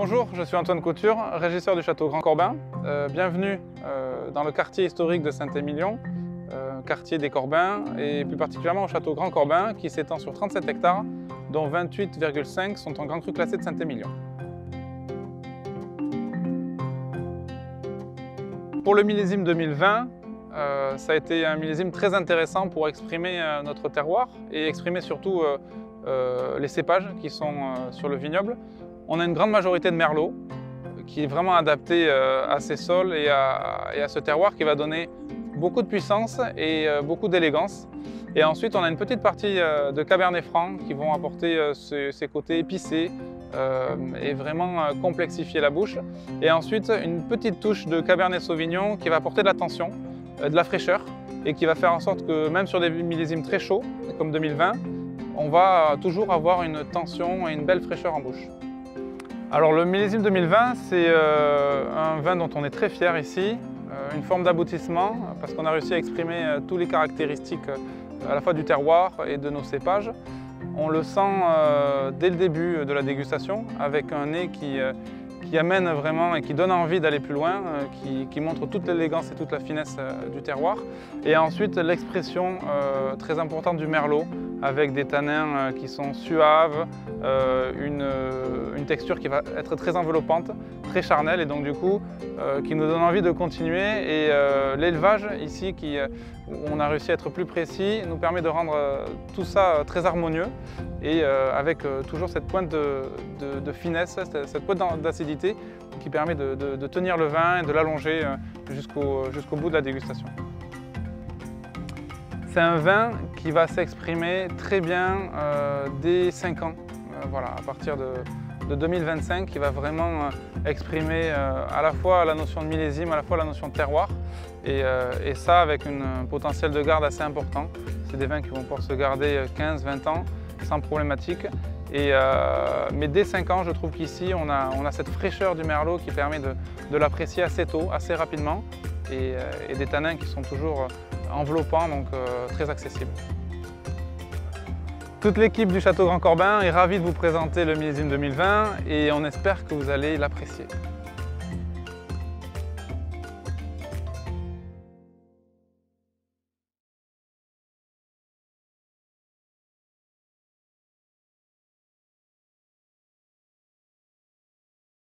Bonjour, je suis Antoine Couture, régisseur du château Grand Corbin. Bienvenue dans le quartier historique de Saint-Émilion, quartier des Corbins, et plus particulièrement au château Grand Corbin qui s'étend sur 37 hectares, dont 28,5 sont en Grand Cru classé de Saint-Émilion. Pour le millésime 2020, ça a été un millésime très intéressant pour exprimer notre terroir et exprimer surtout les cépages qui sont sur le vignoble. On a une grande majorité de merlot qui est vraiment adapté à ces sols et à ce terroir qui va donner beaucoup de puissance et beaucoup d'élégance. Et ensuite, on a une petite partie de cabernet franc qui vont apporter ces côtés épicés et vraiment complexifier la bouche. Et ensuite, une petite touche de cabernet sauvignon qui va apporter de la tension, de la fraîcheur et qui va faire en sorte que même sur des millésimes très chauds, comme 2020, on va toujours avoir une tension et une belle fraîcheur en bouche. Alors le millésime 2020, c'est un vin dont on est très fier ici, une forme d'aboutissement parce qu'on a réussi à exprimer toutes les caractéristiques à la fois du terroir et de nos cépages. On le sent dès le début de la dégustation avec un nez qui amène vraiment et qui donne envie d'aller plus loin, qui montre toute l'élégance et toute la finesse du terroir. Et ensuite l'expression très importante du merlot avec des tanins qui sont suaves, une texture qui va être très enveloppante, très charnelle et donc du coup qui nous donne envie de continuer. Et l'élevage ici, où on a réussi à être plus précis, nous permet de rendre tout ça très harmonieux et avec toujours cette pointe de finesse, cette pointe d'acidité qui permet de tenir le vin et de l'allonger jusqu'au bout de la dégustation. C'est un vin qui va s'exprimer très bien dès 5 ans, voilà, à partir de 2025, qui va vraiment exprimer à la fois la notion de millésime, à la fois la notion de terroir, et ça avec un potentiel de garde assez important. C'est des vins qui vont pouvoir se garder 15-20 ans sans problématique. Mais dès 5 ans, je trouve qu'ici, on a cette fraîcheur du merlot qui permet de l'apprécier assez tôt, assez rapidement, et des tanins qui sont toujours enveloppants, donc très accessibles. Toute l'équipe du Château Grand Corbin est ravie de vous présenter le millésime 2020 et on espère que vous allez l'apprécier.